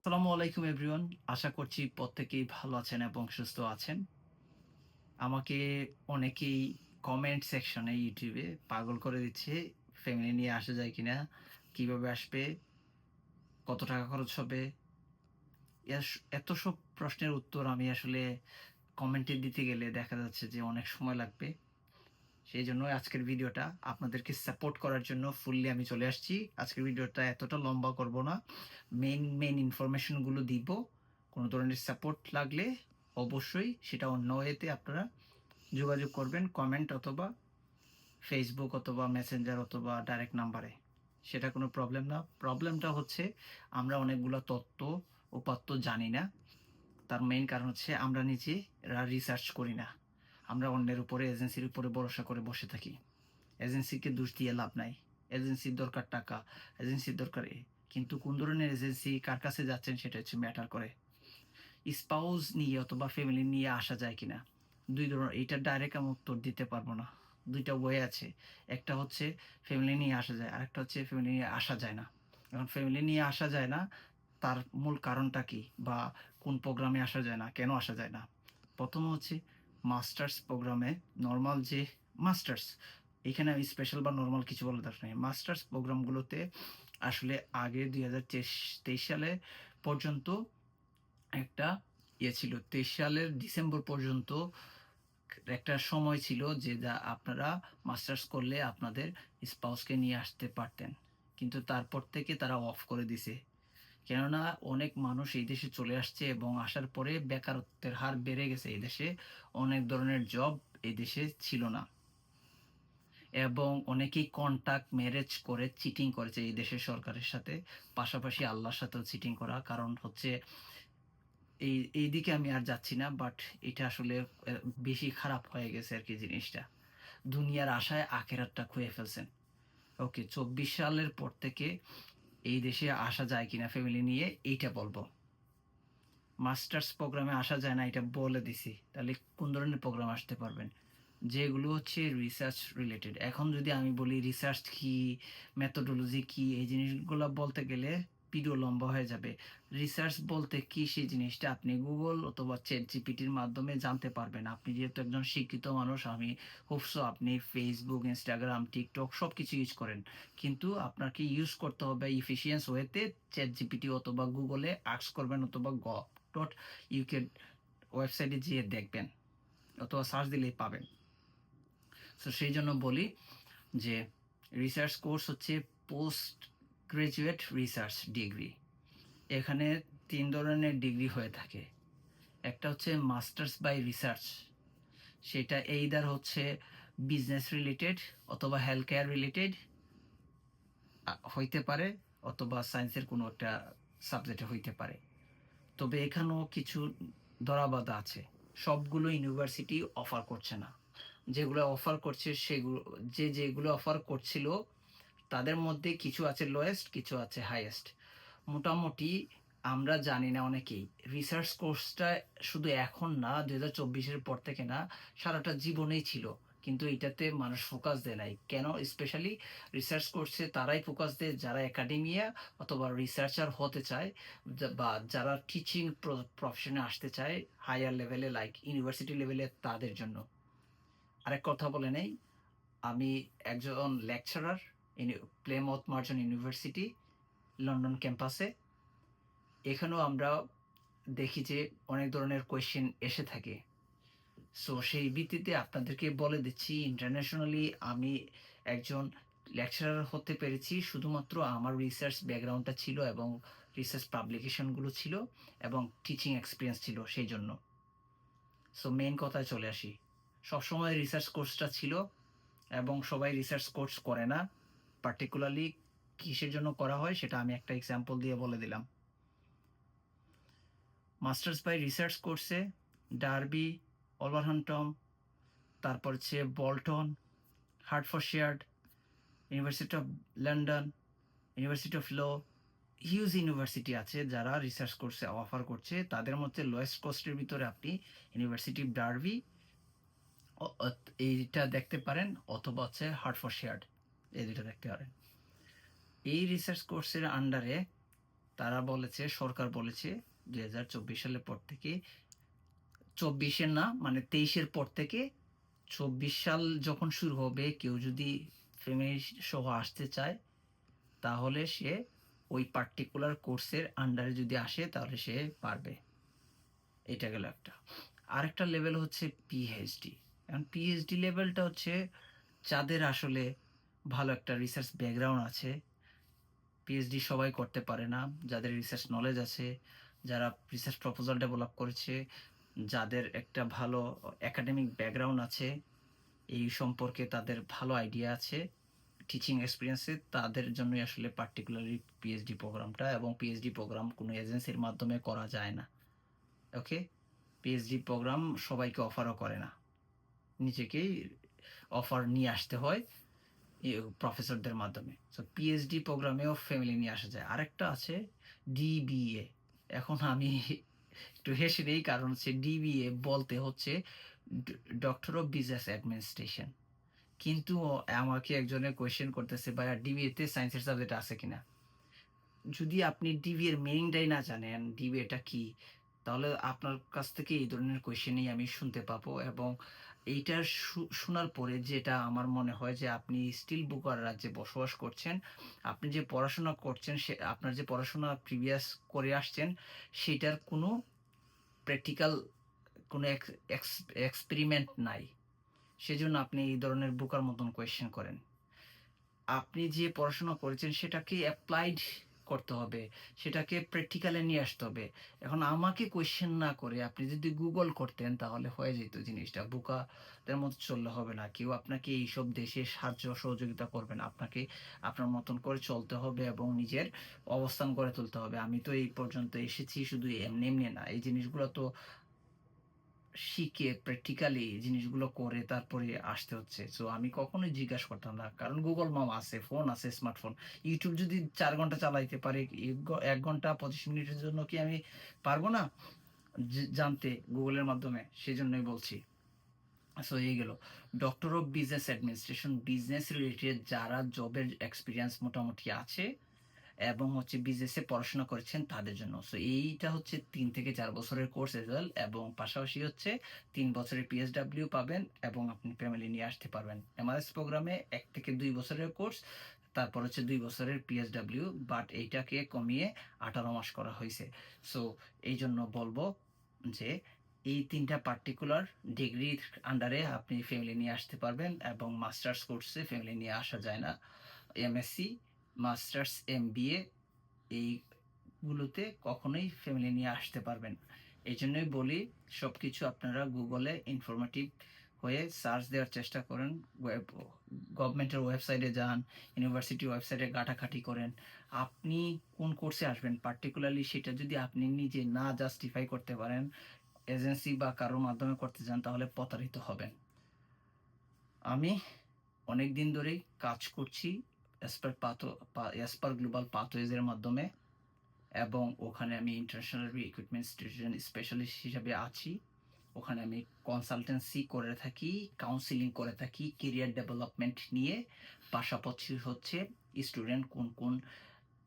আসসালামু আলাইকুম এভরিওয়ান। আশা করছি প্রত্যেকেই ভালো আছেন এবং সুস্থ আছেন। আমাকে অনেকেই কমেন্ট সেকশনে YouTube এ পাগল করে দিচ্ছে। ফ্যামিলি নিয়ে আসা যায় কিনা? কিভাবে আসবে? কত টাকা খরচ হবে? এস এত সব প্রশ্নের উত্তর আমি আসলে কমেন্টে দিতে গেলে দেখা যাচ্ছে যে অনেক সময় লাগবে। সেইজন্যই আজকের ভিডিওটা আপনাদেরকে সাপোর্ট করার জন্য ফুললি আমি চলে আসছি। আজকের ভিডিওটা এতটা লম্বা করব না। মেইন ইনফরমেশন গুলো দিব। কোন ধরনের সাপোর্ট লাগলে অবশ্যই সেটা অন্য ওয়েতে আপনারা যোগাযোগ করবেন কমেন্ট অথবা Facebook অথবা মেসেঞ্জার অথবা ডাইরেক্ট নাম্বারে। সেটা কোনো প্রবলেম না। প্রবলেমটা হচ্ছে আমরা অনেকগুলা তথ্য, উপাত্ত জানি না। তার মেইন কারণ হচ্ছে আমরা নিজেরা রিসার্চ করি না। আমরা অন্যের উপরে এজেন্সির উপরে ভরসা করে বসে থাকি। এজেন্সিকে দোষ দিয়ে লাভ নাই। এজেন্সির দরকার টাকা, এজেন্সির দরকার কিন্তু কোন ধরনের এজেন্সি কার কাছে যাচ্ছেন সেটা হচ্ছে ম্যাটার করে। স্পাউস নিয়ে অথবা ফ্যামিলি নিয়ে আসা যায় কিনা? ২ ধরনের এইটা ডাইরেক্ট আমি উত্তর দিতে পারব না। ২ টা ওয়ে আছে। একটা হচ্ছে ফ্যামিলি নিয়ে আসা যায়, আরেকটা হচ্ছে ফ্যামিলি নিয়ে আসা যায় না। এখন ফ্যামিলি নিয়ে আসা যায় না, তার মূল কারণটা কি? বা কোন প্রোগ্রামে আসা যায় না, কেন আসা যায় না? ১ম হচ্ছে মাস্টার্স প্রোগ্রামে নরমাল যে মাস্টার্স, এখানে আমি স্পেশাল বা নরমাল কিছু বলার দরকার নেই। মাস্টার্স প্রোগ্রামগুলোতে আসলে আগে ২০২৩ সালে পর্যন্ত একটা ছিল। ২৩ সালের ডিসেম্বর পর্যন্ত একটা সময় ছিল যে আপনারা মাস্টার্স করলে আপনাদের স্পাউসকে নিয়ে আসতে পারতেন। কিন্তু তারপর থেকে তারা অফ করে দিছে। কেননা অনেক মানুষ এই দেশে চলে আসছে এবং আসার পরে বেকারত্বের হার বেড়ে গেছে এই দেশে। অনেক ধরনের জব এই দেশে ছিল না। এবং অনেকেই কন্টাক্ট ম্যারেজ করে চিটিং করেছে এই দেশের সরকারের সাথে। পাশাপাশি আল্লাহর সাথেও চিটিং করা। কারণ হচ্ছে এইদিকে আমি আর যাচ্ছি না। বাট এটা আসলে এ বেশি খারাপ হয়ে গেছে আরকি জিনিসটা। দুনিয়ার আশায় আখেরাতটা খুঁয়ে ফেলছেন। ওকে ২৪ সালের পর থেকে এই দেশে আসা যায় কিনা ফ্যামিলি নিয়ে এইটা বলব। মাস্টার্স প্রোগ্রামে আসা যায় না এটা বলে দিছি। তাহলে কোন ধরনের প্রোগ্রাম আসতে পারবেন? যেগুলো হচ্ছে রিসার্চ রিলেটেড। এখন যদি আমি বলি রিসার্চ কি, মেথোডোলজি কি এই জিনিসগুলা বলতে গেলে ভিডিও লম্বা হয়ে যাবে। রিসার্চ বলতে কি সেই জিনিসটা আপনি Google অথবা ChatGPT র মাধ্যমে জানতে পারবেন। আপনি যেহেতু একজন শিক্ষিত মানুষ আমি হোপ সো আপনি Facebook, Instagram, TikTok সবকিছু ইউজ করেন। কিন্তু আপনাকে ইউজ করতে হবে এফিশিয়েন্স ওয়েতে ChatGPT অথবা Google এ আস্ক করবেন অথবা gov.uk ওয়েবসাইটে যেয়ে দেখবেন অথবা সার্চ দিলেই পাবেন। সো সেইজন্য বলি যে রিসার্চ কোর্স হচ্ছে পোস্ট গ্রাজুয়েট রিসার্চ ডিগ্রি। এখানে ৩ ধরনের ডিগ্রি হয়ে থাকে। একটা হচ্ছে মাস্টার্স বাই রিসার্চ। সেটা এইদার হচ্ছে বিজনেস রিলেটেড অথবা হেলথ কেয়ার রিলেটেড হইতে পারে অথবা সায়েন্সের কোনো একটা সাবজেক্টে হইতে পারে। তবে এখানেও কিছু ধরাবাধা আছে। সবগুলো ইউনিভার্সিটি অফার করছে না। যেগুলো অফার করছে যেগুলো অফার করছিল তাদের মধ্যে কিছু আছে লোয়েস্ট, কিছু আছে হাইয়েস্ট। মোটামুটি আমরা জানি না অনেকেই রিসার্চ কোর্সটা শুধু এখন না ২০২৪ এর পর থেকে না, সারাটা জীবনেই ছিল। কিন্তু এটাতে মানুষ ফোকাস দেয় নাই। কেন? স্পেশালি রিসার্চ কোর্সে তারাই ফোকাস দেয় যারা একাডেমিয়া অথবা রিসার্চার হতে চায় বা যারা টিচিং প্রফেশনে আসতে চায় হায়ার লেভেলে লাইক ইউনিভার্সিটি লেভেলে তাদের জন্য। আরেক কথা বলে নেই, আমি একজন লেকচারার প্লেমথ মার্জন ইউনিভার্সিটি লন্ডন ক্যাম্পাসে। এখানেও আমরা দেখি যে অনেক ধরনের কোয়েশ্চেন এসে থাকে। সো সেই ভিত্তিতে আপনাদেরকে বলে দিচ্ছি ইন্টারন্যাশনালি আমি একজন লেকচারার হতে পেরেছি শুধুমাত্র আমার রিসার্চ ব্যাকগ্রাউন্ডটা ছিল এবং রিসার্চ পাবলিকেশনগুলো ছিল এবং টিচিং এক্সপেরিয়েন্স ছিল সেইজন্য। সো মেইন কথায় চলে আসি। সবসময় রিসার্চ কোর্সটা ছিল এবং সবাই রিসার্চ কোর্স করে না। পার্টিকুলারলি কিসের জন্য করা হয় সেটা আমি একটা এক্সাম্পল দিয়ে বলে দিলাম। মাস্টার্স বাই রিসার্চ কোর্সে ডার্বি, ওলভারহ্যাম্পটন, তারপর হচ্ছে Bolton, Hertfordshire, University of London, University of law, huge university আছে যারা রিসার্চ কোর্সে অফার করছে। তাদের মধ্যে লোয়েস্ট কস্টের ভিতরে আপনি ইউনিভার্সিটি অফ ডার্বি এইটা দেখতে পারেন অথবা হচ্ছে হার্টফোর্ডশায়ার এই দুইটা দেখতে পারেন। এই রিসার্চ কোর্সের আন্ডারে তারা বলেছে, সরকার বলেছে ২০২৪ সালের পর থেকে, ২৪ এর না মানে ২৩ এর পর থেকে ২৪ সাল যখন শুরু হবে কেউ যদি ফ্যামিলি সহ আসতে চায় তাহলে সে ওই পার্টিকুলার কোর্সের আন্ডারে যদি আসে তাহলে সে পারবে। এটা গেল একটা। আরেকটা লেভেল হচ্ছে পিএইচডি। এখন পিএইচডি লেভেলটা হচ্ছে যাদের আসলে ভালো একটা রিসার্চ ব্যাকগ্রাউন্ড আছে। পিএইচডি সবাই করতে পারে না। যাদের রিসার্চ নলেজ আছে, যারা রিসার্চ প্রপোজাল ডেভেলপ করেছে, যাদের একটা ভালো একাডেমিক ব্যাকগ্রাউন্ড আছে, এই সম্পর্কে তাদের ভালো আইডিয়া আছে, টিচিং এক্সপেরিয়েন্সে, তাদের জন্যই আসলে পার্টিকুলারলি পিএইচডি প্রোগ্রামটা, এবং পিএইচডি প্রোগ্রাম কোনো এজেন্সির মাধ্যমে করা যায় না। ওকে? পিএইচডি প্রোগ্রাম সবাইকে অফারও করে না। নিজেকেই অফার নিয়ে আসতে হয় প্রফেসরদের মাধ্যমে। সো পিএইচডি প্রোগ্রামেও ফ্যামিলি নিয়ে আসা যায়। আরেকটা আছে ডিবিএ। এখন আমি একটু হেসে নেই, কারণ হচ্ছে ডিবিএ বলতে হচ্ছে ডক্টর অফ বিজনেস অ্যাডমিনিস্ট্রেশন। কিন্তু আমাকে একজনে কোয়েশ্চেন করতেছে, ভাইয়া ডিবিএ তে সায়েন্সের সাবজেক্ট আছে কিনা? যদি আপনি ডিবি এর মিনিংটাই না জানেন, ডিবি এটা কি? তাহলে আপনার কাছ থেকে এই ধরনের কোয়েশ্চেনই আমি শুনতে পাবো, এবং এইটা শোনার পরে যেটা আমার মনে হয় যে আপনি স্টিল বুকার রাজ্যে বসবাস করছেন। আপনি যে পড়াশোনা করছেন আপনার যে পড়াশোনা প্রিভিয়াস করে আসছেন সেটার কোনো প্র্যাকটিক্যাল কোনো এক্সপেরিমেন্ট নাই। সেজন্য আপনি এই ধরনের বোকার মতন কোয়েশ্চেন করেন। আপনি যে পড়াশোনা করেছেন সেটাকে এপ্লাইড করতে হবে। সেটাকে প্র্যাকটিক্যালে নিয়ে আসতে হবে। এখন আমাকে কোয়েশ্চেন না করে আপনি যদি গুগল করতেন তাহলে হয়ে যেত জিনিসটা। বোকাদের মতো চললে হবে না। কেউ আপনাকে এইসব দেশে সাহায্য সহযোগিতা করবে না। আপনাকে আপনার মতন করে চলতে হবে এবং নিজের অবস্থান গড়ে তুলতে হবে। আমি তো এই পর্যন্ত এসেছি শুধু এমনি, এমনি না। এই জিনিসগুলো তো শিখে প্র্যাকটিক্যালি জিনিসগুলো করে তারপরে আসতে হচ্ছে। সো আমি কখনোই জিজ্ঞাসা করতাম না। কারণ Google মামা আছে, ফোন আছে, স্মার্টফোন। YouTube যদি ৪ ঘন্টা চালাইতে পারি, ১ ঘন্টা ২৫ মিনিটের জন্য কি আমি পারব না জানতে Google এর মাধ্যমে? সেজন্যই বলছি। সো এই গেল। Doctor of business administration, business related যারা জবের এক্সপেরিয়েন্স মোটামুটি আছে এবং হচ্ছে বিজনেসে পড়াশোনা করেছেন তাদের জন্য। সো এইটা হচ্ছে ৩ থেকে ৪ বছরের কোর্স এস ওয়েল, এবং পাশাপাশি হচ্ছে ৩ বছরের পিএসডব্লিউ পাবেন এবং আপনি ফ্যামিলি নিয়ে আসতে পারবেন। এমআরএস প্রোগ্রামে ১ থেকে ২ বছরের কোর্স, তারপর হচ্ছে ২ বছরের পিএসডব্লিউ, বাট এইটাকে কমিয়ে ১৮ মাস করা হইছে। সো এইজন্য বলবো যে এই ৩ টা পার্টিকুলার ডিগ্রির আন্ডারে আপনি ফ্যামিলি নিয়ে আসতে পারবেন, এবং মাস্টার্স কোর্সে ফ্যামিলি নিয়ে আসা যায় না। এমএসসি, মাস্টার্স, এমবিএ এইগুলোতে কখনোই ফ্যামিলি নিয়ে আসতে পারবেন না। এইজন্যই বলি সবকিছু আপনারা গুগলে ইনফরমেটিভ হয়ে সার্চ দেওয়ার চেষ্টা করেন। গভর্নমেন্টের ওয়েবসাইটে যান, ইউনিভার্সিটি ওয়েবসাইটে ঘাটাঘাটি করেন। আপনি কোন কোর্সে আসবেন পার্টিকুলারলি সেটা যদি আপনি নিজে না জাস্টিফাই করতে পারেন, এজেন্সি বা কারোর মাধ্যমে করতে যান, তাহলে প্রতারিত হবেন। আমি অনেকদিন ধরেই কাজ করছি অ্যাজ পার গ্লোবাল পাথওয়েজ এর মাধ্যমে, এবং ওখানে আমি ইন্টারন্যাশনাল রিক্রুটমেন্ট স্পেশালিস্ট হিসেবে আছি। ওখানে আমি কনসালটেন্সি করে থাকি, কাউন্সেলিং করে থাকি কেরিয়ার ডেভেলপমেন্ট নিয়ে। পাশাপাশি হচ্ছে স্টুডেন্ট কোন, কোন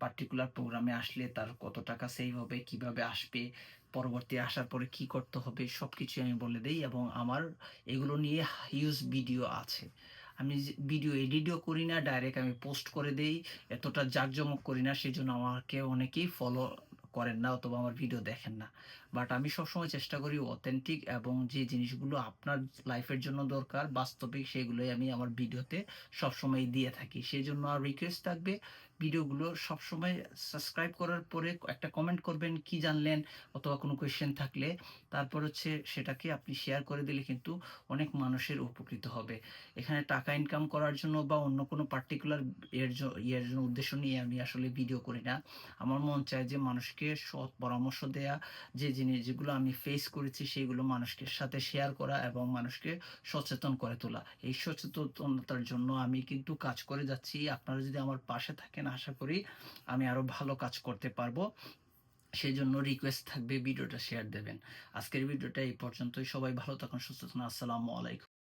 পার্টিকুলার প্রোগ্রামে আসলে তার কত টাকা সেভ হবে, কিভাবে আসবে, পরবর্তী আসার পরে কি করতে হবে সবকিছু আমি বলে দেই, এবং আমার এগুলো নিয়ে হিউজ ভিডিও আছে। আমি ভিডিও এডিটও করি না, ডাইরেক্ট আমি পোস্ট করে দেই। এতটা জাঁকজমক করি না, সেজন্য আমাকে অনেকেই ফলো করেন না অথবা আমার ভিডিও দেখেন না। বাট আমি সবসময় চেষ্টা করি অথেন্টিক এবং যে জিনিসগুলো আপনার লাইফের জন্য দরকার বাস্তবিক সেগুলোই আমি আমার ভিডিওতে সবসময় দিয়ে থাকি। সেজন্য রিকোয়েস্ট থাকবে ভিডিওগুলো সবসময় সাবস্ক্রাইব করার পরে একটা কমেন্ট করবেন কি জানলেন, অথবা কোনো কোয়েশ্চেন থাকলে। তারপর হচ্ছে সেটাকে আপনি শেয়ার করে দিলে কিন্তু অনেক মানুষের উপকৃত হবে। এখানে টাকা ইনকাম করার জন্য বা অন্য কোনো পার্টিকুলার ইয়ের জন্য উদ্দেশ্য নিয়ে আমি আসলে ভিডিও করি না। আমার মন চায় যে মানুষকে সৎ পরামর্শ দেয়া, যে জিনিস যেগুলো আমি ফেস করেছি সেগুলো মানুষের সাথে শেয়ার করা এবং মানুষকে সচেতন করে তোলা। এই সচেতনতার জন্য আমি কিন্তু কাজ করে যাচ্ছি। আপনারা যদি আমার পাশে থাকেন আশা করি আমি আরো ভালো কাজ করতে পারবো। সেজন্য রিকোয়েস্ট থাকবে ভিডিওটা শেয়ার দেবেন। আজকের ভিডিওটা এই পর্যন্তই। সবাই ভালো থাকুন, সুস্থ থাকুন। আসসালামু আলাইকুম।